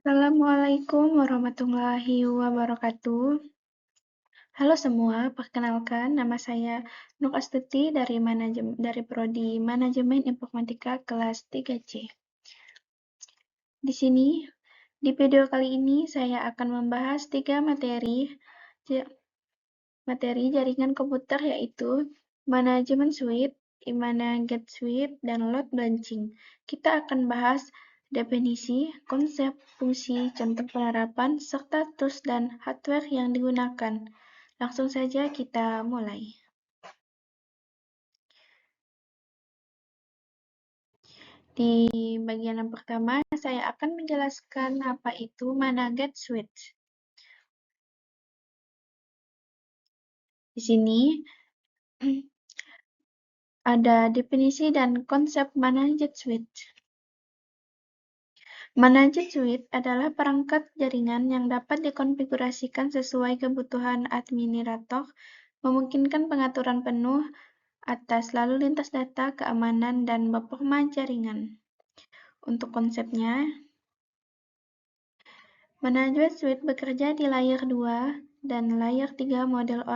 Assalamualaikum warahmatullahi wabarakatuh. Halo semua, perkenalkan nama saya Nur Astuti dari Prodi Manajemen Informatika kelas 3C. Di sini, di video kali ini saya akan membahas 3 materi jaringan komputer, yaitu Manajemen Suite, Imanaget Suite, dan Load Balancing. Kita akan bahas definisi, konsep, fungsi, contoh penerapan, serta tools dan hardware yang digunakan. Langsung saja kita mulai. Di bagian yang pertama, saya akan menjelaskan apa itu Managet Suite. Di sini ada definisi dan konsep Managet Suite. Managet Suite adalah perangkat jaringan yang dapat dikonfigurasikan sesuai kebutuhan administrator, memungkinkan pengaturan penuh atas lalu lintas data, keamanan, dan performa jaringan. Untuk konsepnya, Managet Suite bekerja di layer 2 dan layer 3 model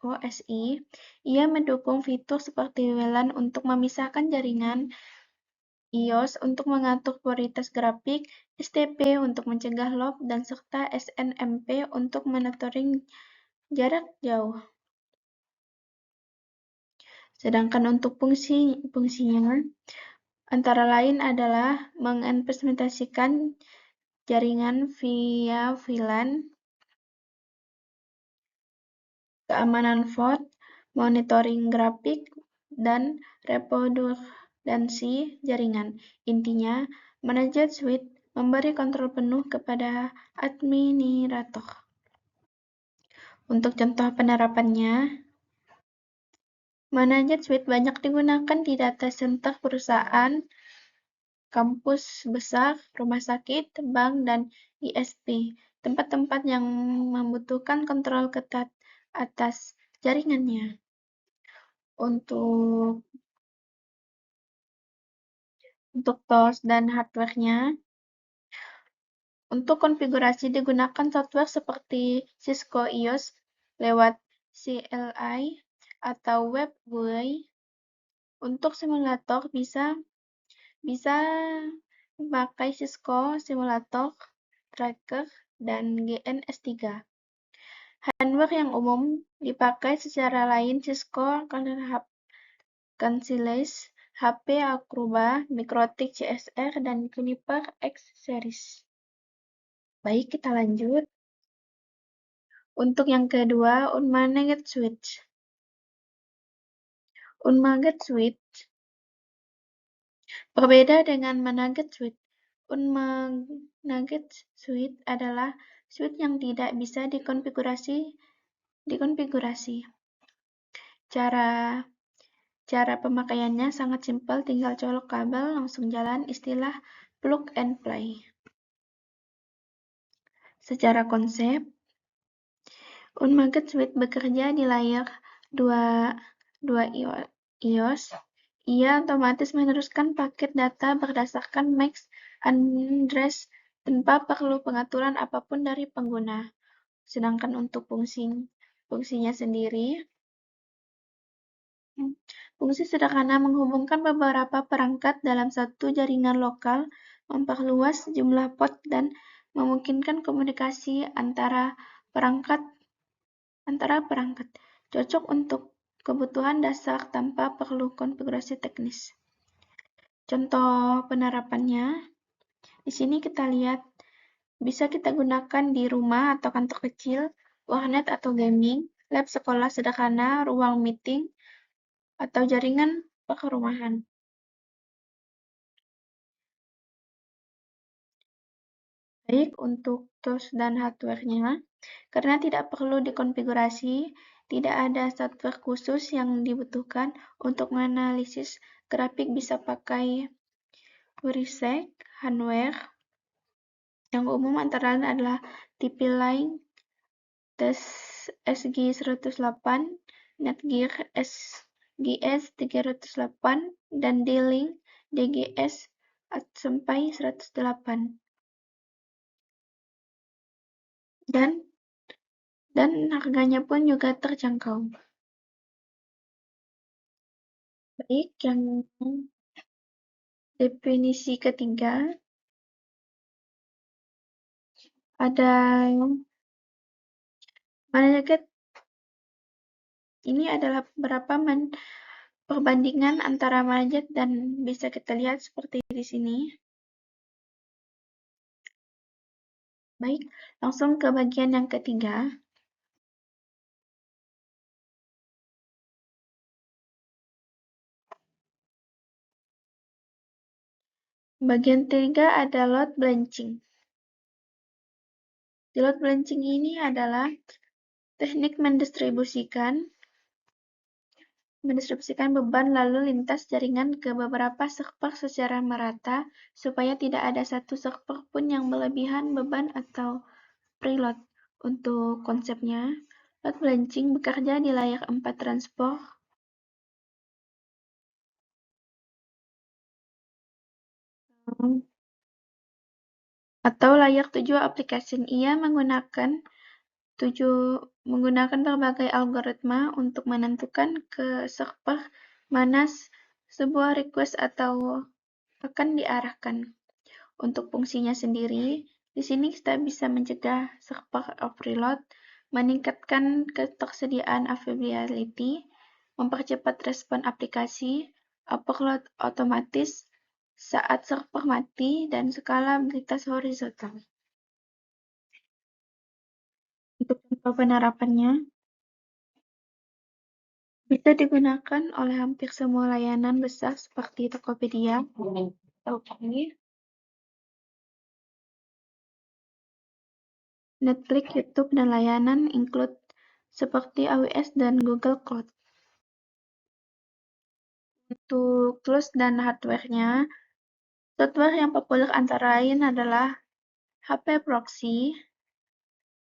OSI. Ia mendukung fitur seperti WLAN untuk memisahkan jaringan, iOS untuk mengatur prioritas grafik, STP untuk mencegah lock, dan serta SNMP untuk monitoring jarak jauh. Sedangkan untuk fungsinya, antara lain adalah mengimplementasikan jaringan via VLAN, keamanan VoT, monitoring grafik, dan redundansi jaringan. Intinya, Managet Suite memberi kontrol penuh kepada administrator. Untuk contoh penerapannya, Managet Suite banyak digunakan di data center perusahaan, kampus besar, rumah sakit, bank, dan ISP, tempat-tempat yang membutuhkan kontrol ketat atas jaringannya. Untuk tools dan hardware-nya, untuk konfigurasi digunakan software seperti Cisco iOS lewat CLI atau WebGUI. Untuk simulator bisa memakai Cisco Simulator Tracker dan GNS3. Hardware yang umum dipakai secara lain Cisco Concilious, HP Acroba, MikroTik CSR, dan Juniper X-Series. Baik, kita lanjut. Untuk yang kedua, Unmanaget Suite. Unmanaget Suite berbeda dengan Managet Suite. Unmanaget Suite adalah suite yang tidak bisa dikonfigurasi. Cara pemakaiannya sangat simpel, tinggal colok kabel, langsung jalan, istilah plug and play. Secara konsep, Unmanaget Suite bekerja di layer 2 iOS. Ia otomatis meneruskan paket data berdasarkan MAC address tanpa perlu pengaturan apapun dari pengguna. Sedangkan untuk fungsinya sendiri, fungsi sederhana menghubungkan beberapa perangkat dalam satu jaringan lokal, memperluas jumlah port, dan memungkinkan komunikasi antara perangkat. Cocok untuk kebutuhan dasar tanpa perlu konfigurasi teknis. Contoh penerapannya, di sini kita lihat bisa kita gunakan di rumah atau kantor kecil, warnet atau gaming, lab sekolah sederhana, ruang meeting, atau jaringan perumahan. Baik, untuk tools dan hardware-nya, karena tidak perlu dikonfigurasi, tidak ada software khusus yang dibutuhkan untuk menganalisis grafik, bisa pakai FreeSync hardware. Yang umum antara lain adalah TP-Link SG108, Netgear SGS308, dan D-Link DGS sampai 108. dan harganya pun juga terjangkau. Baik, yang definisi ketiga ada market. Ini adalah beberapa perbandingan antara market dan bisa kita lihat seperti di sini. Baik, langsung ke bagian yang ketiga. Bagian ketiga ada load balancing. Di load balancing ini adalah teknik mendistribusikan beban lalu lintas jaringan ke beberapa server secara merata supaya tidak ada satu server pun yang berlebihan beban atau preload. Untuk konsepnya, load balancing bekerja di layar 4 transport atau layar 7 application. Ia menggunakan berbagai algoritma untuk menentukan ke server mana sebuah request atau akan diarahkan. Untuk fungsinya sendiri, di sini kita bisa mencegah server overload, meningkatkan ketersediaan availability, mempercepat respon aplikasi, overload otomatis saat server mati, dan skalabilitas horizontal. Untuk contoh penerapannya, bisa digunakan oleh hampir semua layanan besar seperti Tokopedia, Shopee, Netflix, YouTube, dan layanan include seperti AWS dan Google Cloud. Untuk tools dan hardware-nya, software yang populer antara lain adalah HP Proxy,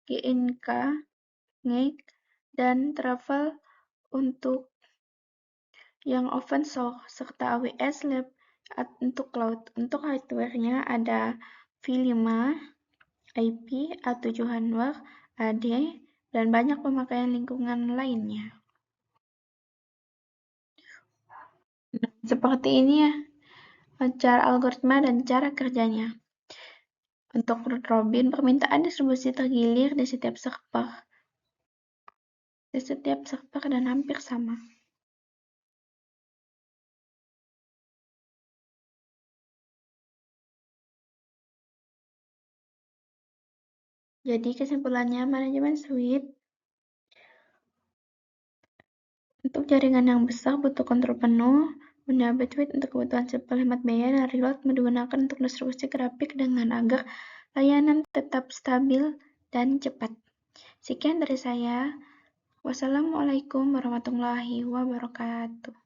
GNK, Ngek, dan Travel untuk yang open source, serta AWS Lab untuk cloud. Untuk hardware-nya ada V5, IP, A7 hardware, AD, dan banyak pemakaian lingkungan lainnya. Seperti ini ya, cara algoritma dan cara kerjanya. Untuk round robin, permintaan distribusi tergilir di setiap server dan hampir sama. Jadi kesimpulannya, manajemen suite untuk jaringan yang besar butuh kontrol penuh. Punya bandwidth untuk kebutuhan simple hemat biaya, dan reload digunakan untuk distribusi grafik dengan agar layanan tetap stabil dan cepat. Sekian dari saya. Wassalamualaikum warahmatullahi wabarakatuh.